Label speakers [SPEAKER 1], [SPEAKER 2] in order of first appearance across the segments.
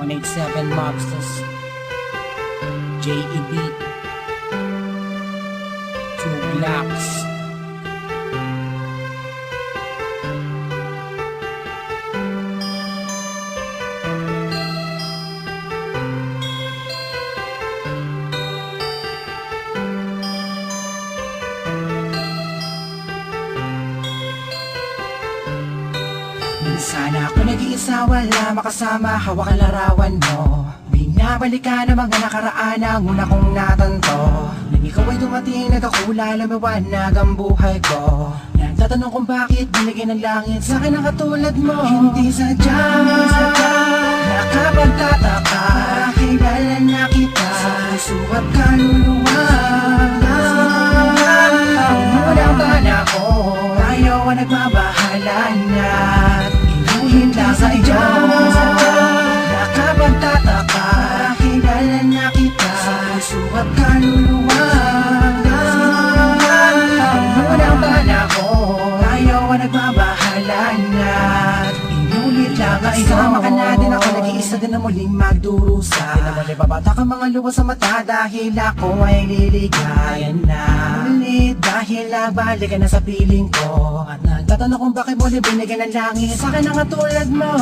[SPEAKER 1] 187 Mobsters, JEB, 2 Blocks. Sana ako nag-iisa, wala makasama, hawak ang larawan mo. Binabalikan ang mga nakaraan ang una kong natanto. Nang ikaw ay dumating, nagkakula, lumiwanag ang buhay ko. Nagtatanong kung bakit binigyan ng langit sa akin ang katulad mo. Hindi sadya, nakapagtataka, kilala na kita sa puso at kaluluwa. Unang panahon, ayaw ang nagbabahala na inuhin lang sa iyo. Nakapagtataka, kilala na kita sa puso at kaluluwa. Unang panahon, ayaw ang nagbabahala na inulit lang sa iyo. Sama ka na din ako, nag-iisa din na muling magdurusa. Di na muli babata ka mga luwa sa mata dahil ako ay liligayan na ulit. Dahil nabalik ka na sa piling ko at nagtatanong kung bakit muli binigyan ng langit sa akin ang katulad mo.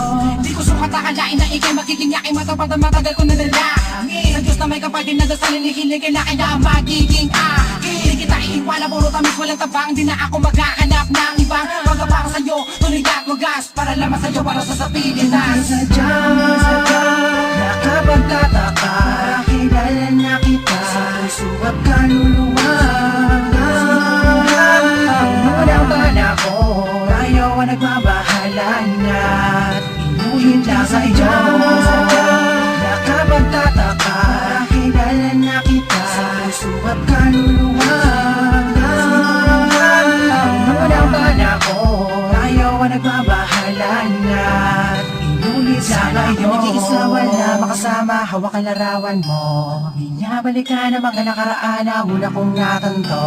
[SPEAKER 2] Di ko sukat akalain na ikay magiging yakin, matapat na matagal ko na nalangin. Sa Diyos na may kapatid na dasal, hinihilig na kaya magiging akin. Di kita iiwala, puro tamis, walang tabang. Di na ako maghahanap ng ibang pagkapara sa'yo, tuloy at wagas, para lamang sa'yo, para sa Pilipinas.
[SPEAKER 1] Sadya, nakapagtataka, kilala na kita sa puso at kaluluwa. Unang panahon, ayaw ang nagbabahala na inuhin lang sa iyo. Nakapagtataka, kilala na kita sa puso at kaluluwa. Unang panahon, ayaw ang nagbabahala na inulit sana iyo. Nag-iisa, wala makasama, hawak ang larawan mo. Binabalikan ang mga nakaraan ang una kong natanto.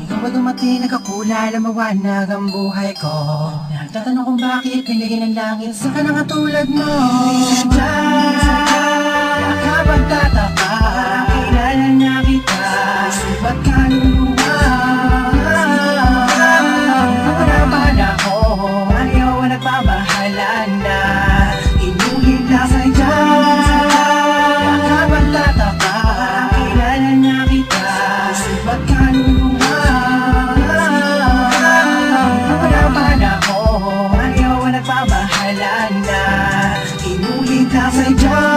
[SPEAKER 1] Ikaw ay dumating, nagkakula, lumawanag ang buhay ko. Nagtatanong kung bakit binigyan ng langit sa ka na katulad mo. Sadya, nakapagtataka, kilala na kita sa puso at kaluluwa. Unang panahon, ayaw ang nagbabahala na inulit lang sa iyo. Nakapagtataka, kilala na kita sa puso at kaluluwa. Unang panahon, ayaw ang nagbabahala na inulit lang sa iyo.